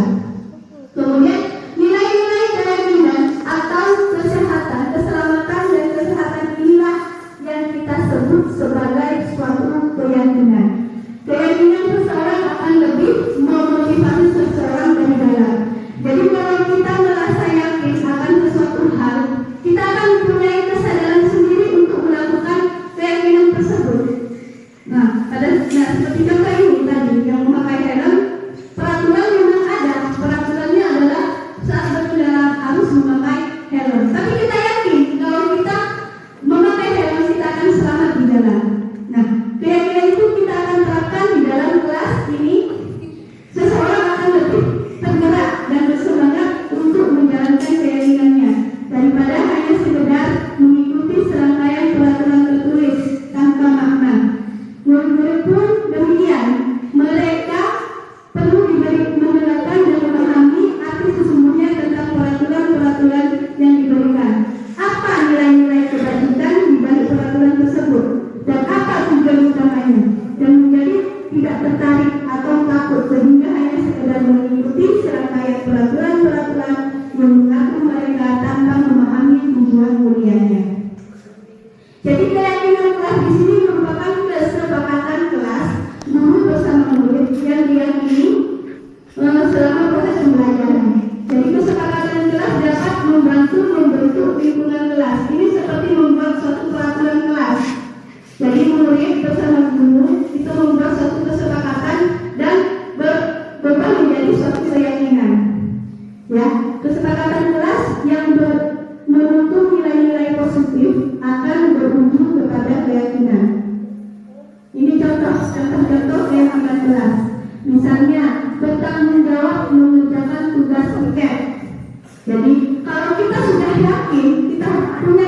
Kemudian nilai-nilai keyakinan atau kesehatan, keselamatan dan kesehatan inilah yang kita sebut sebagai suatu keyakinan. Keyakinan seseorang akan lebih memotivasi seseorang dari dalam. Jadi kalau kita merasa yakin akan sesuatu hal, kita akan mempunyai kesadaran sendiri untuk melakukan keyakinan tersebut. Nah, seperti contoh ini tadi yang memakai helm, peraturan memang ada. Peraturannya adalah saat berkendara harus memakai helm. Tapi kita yakin kalau kita memakai helm kita akan selamat di jalan. Nah, keyakinan itu kita akan terapkan di dalam kelas ini. Seseorang akan lebih tergerak dan bersemangat untuk menjalankan keyakinannya daripada hanya sekedar mengikuti serangkaian peraturan tertulis tanpa makna. Murid-murid pun demikian. Mereka perlu mendengarkan dan memahami arti sesungguhnya tentang peraturan-peraturan yang diberikan. Apa nilai-nilai kebajikan di balik peraturan tersebut dan apa tujuan utamanya, dan menjadi tidak tertarik atau takut sehingga hanya sekedar mengikuti serangkaian peraturan-peraturan yang mengatur mereka tanpa memahami tujuan mulianya. Jadi keyakinan kelas di sini merupakan kesepakatan kelas guru bersama murid yang diyakini selama proses pembelajaran. Jadi kesepakatan kelas dapat membantu membentuk lingkungan kelas. Ini seperti membuat suatu peraturan kelas. Jadi murid bersama guru itu membuat suatu kesepakatan dan berubah menjadi suatu keyakinan. Ya, kesepakatan kelas yang menuntut nilai-nilai positif akan berujung kepada keyakinan. Ini contoh keyakinan kelas. Misalnya bertanggung jawab mengerjakan tugas piket. Jadi kalau kita sudah yakin, kita punya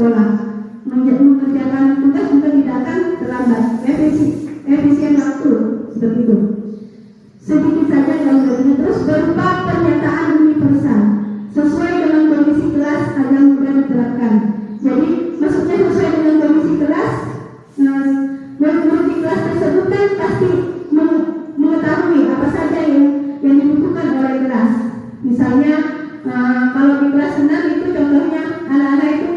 sekolah. Mengerjakan tugas juga tidak akan terlambat, efisien waktu, seperti itu. Sedikit saja gambarnya, terus berupa pernyataan universal sesuai dengan kondisi kelas agar mudah diterapkan. Jadi maksudnya sesuai dengan kondisi kelas, murid di kelas tersebut kan pasti mengetahui apa saja yang dibutuhkan oleh kelas. Misalnya kalau di kelas 6 itu contohnya anak-anak itu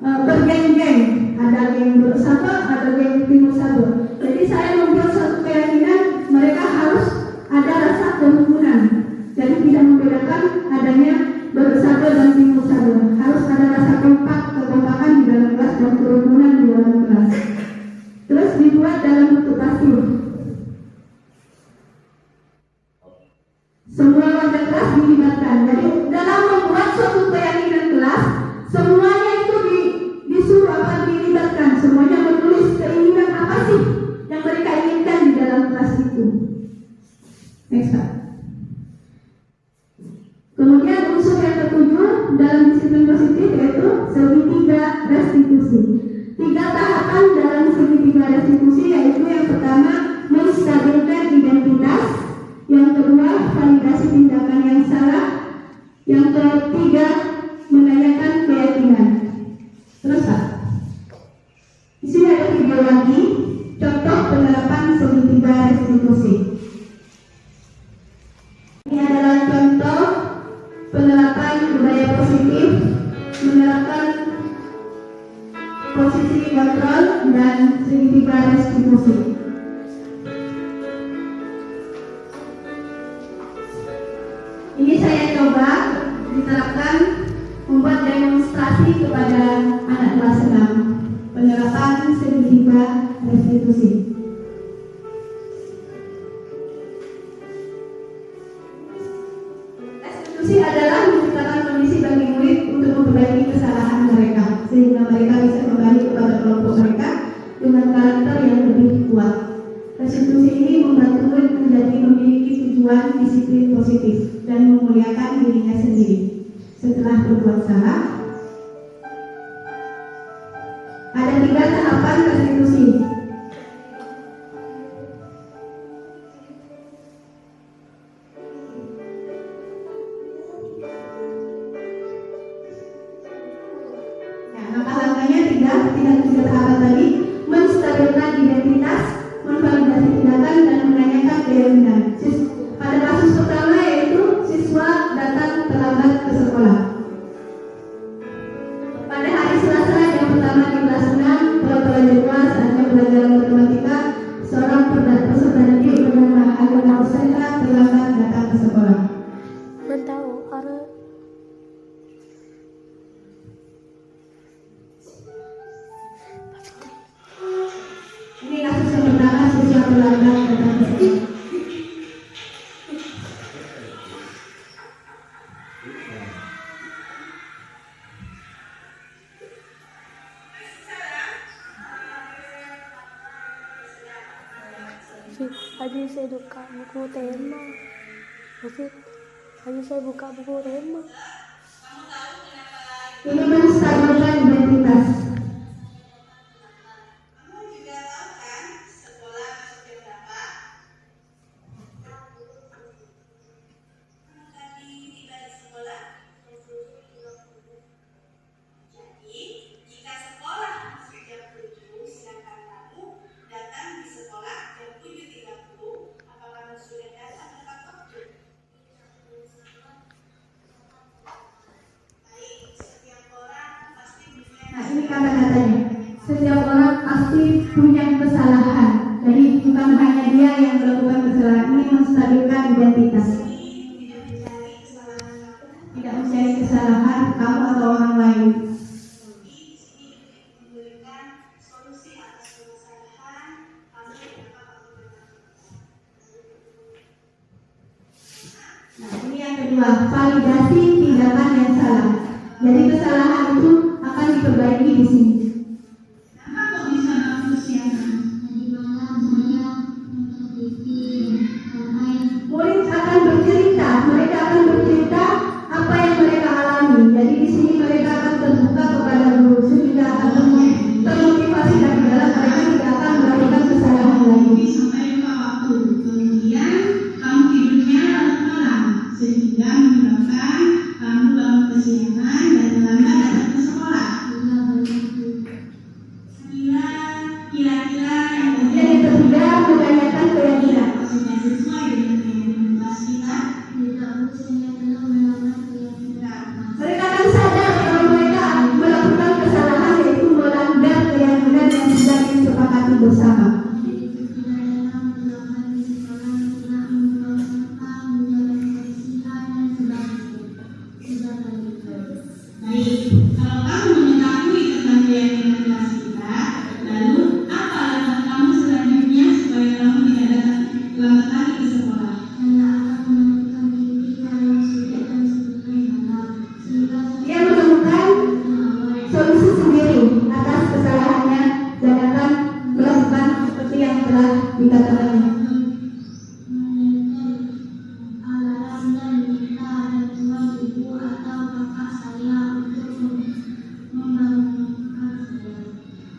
bergeng-geng, ada geng bersama, ada geng timur sabur. Jadi saya membuat suatu keyakinan mereka harus ada rasa kerukunan. Jadi tidak membedakan adanya bersabur dan timur sabur. Harus ada rasa kekompakan di dalam kelas dan kerukunan di dalam kelas. Terus dibuat dalam bentuk pasif. Semua warga kelas dilibatkan. Jadi dalam membuat suatu keyakinan kelas, semuanya itu disuruh dilibatkan. Semuanya menulis keinginan apa sih yang mereka inginkan di dalam kelas itu. Next, Pak. Kemudian unsur yang ketujuh dalam disiplin positif yaitu segitiga restitusi. 3 tahapan dalam segitiga restitusi yaitu yang pertama menstabilkan identitas, yang kedua validasi tindakan yang salah, yang ketiga menanyakan keyakinan. Terus Pak, di sini ada video lagi contoh penerapan segitiga restitusi. Ini adalah contoh penerapan budaya positif, menerapkan posisi kontrol dan segitiga restitusi. Ini saya coba diterapkan membuat demonstrasi kepada anak kelas 6 penerapan segitiga restitusi. Restitusi adalah menciptakan kondisi bagi murid untuk memperbaiki kesalahan mereka sehingga mereka bisa kembali kepada kelompok mereka dengan karakter yang lebih kuat. Restitusi ini membantu murid menjadi memiliki tujuan disiplin positif dan memuliakan dirinya sendiri. Setelah berbuat salah, ada 3 tahapan restitusi. Langkah-langkahnya tidak 3 tahapan tadi: menstabilkan identitas, memvalidasi tindakan, dan menanyakan keyakinan. Pada kasus pertama yaitu siswa datang terlambat ke sekolah. Pada hari Selasa yang pertama di kelas 6, pelajaran saatnya belajar matematika, seorang peserta didik bernama Agama Usenta terlambat datang ke sekolah. Tahu karena Ini kasus yang pertama, siswa terlambat datang ke sekolah. Tadi saya buka buku tema. Tadi saya buka buku tema. Ini menstabilkan identitas. Nah, ini kata-katanya. Setiap orang pasti punya kesalahan. Jadi bukan hanya dia yang melakukan kesalahan. Ini menstabilkan identitas. Tidak mencari kesalahan kamu atau orang lain. Nah, ini yang kedua, validasi tindakan yang salah. Jadi kesalahan itu akan diperbaiki di sini. Kenapa kok bisa bagus ya? Murid akan bercerita, mereka akan bercerita apa yang mereka alami. Jadi di sini mereka akan terbuka kepada guru. atas kesalahannya dan akan melakukan seperti yang telah dikatakannya.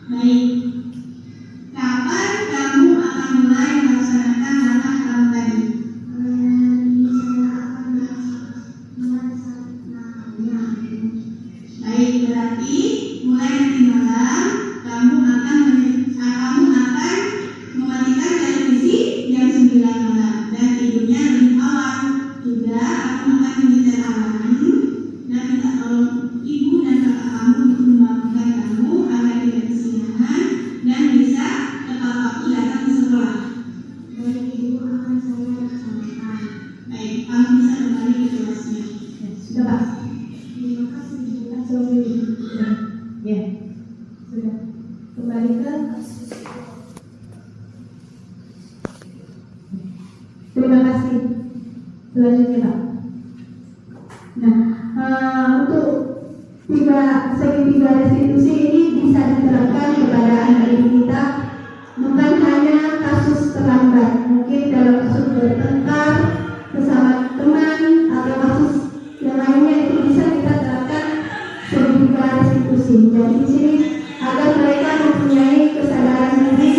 Baik, kapan kamu akan mulai melaksanakan langkah kamu tadi? Baik, berarti mulai nanti malam kamu akan mematikan televisi jam 9 malam dan tidurnya lebih awal. Juga kamu akan menyetel alarm dan minta tolong ibu dan kakak kamu untuk membangunkan kamu agar tidak kesiangan dan bisa tepat waktu datang ke sekolah. Baik, ibu akan saya laksanakan. Baik, kamu bisa kembali ke kelasnya. Sudah Pak? Terima kasih. Ya, sudah. Kembali ke terima kasih. Selanjutnya Pak. Nah, untuk segitiga restitusi ini bisa diterapkan kepada anak didik kita bukan hanya kasus terlambat, mungkin dalam kasus bertengkar bersama teman atau kasus yang lainnya itu bisa kita terapkan segitiga restitusi. Jadi di sini agar mereka mempunyai kesadaran diri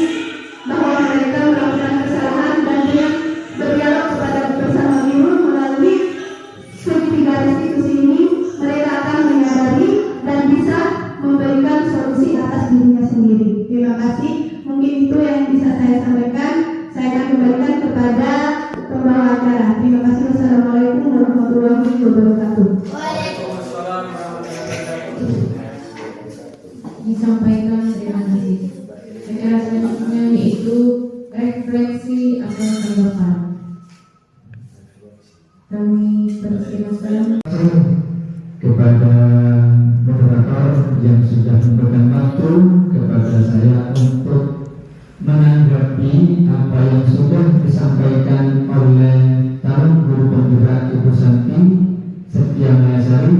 bahwa mereka melakukan kesalahan dan dia berdialog kepada bersama guru melalui segitiga restitusi ini, mereka akan menyadari dan bisa memberikan solusi atas dirinya sendiri. Terima kasih. Mungkin itu yang bisa saya sampaikan. Saya akan kembalikan kepada pembawa acara. Terima kasih. Wassalamualaikum warahmatullahi wabarakatuh. Disampaikan, terima kasih. Acara selanjutnya yaitu refleksi atau tanggapan. Kami persilakan kepada moderator yang sudah memberikan waktu kepada saya untuk menanggapi apa yang sudah disampaikan oleh calon guru penggerak Ibu Santi Setia Mayasari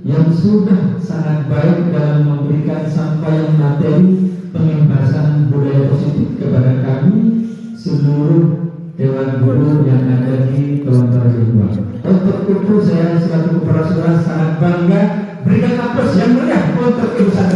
yang sudah sangat baik dalam memberikan sampaian materi pengembaraan budaya positif kepada kami seluruh Dewan Guru yang ada di Kelontar kedua. Untuk itu saya selaku kepala sekolah sangat bangga berikan aplaus yang meriah untuk Ibu Santi.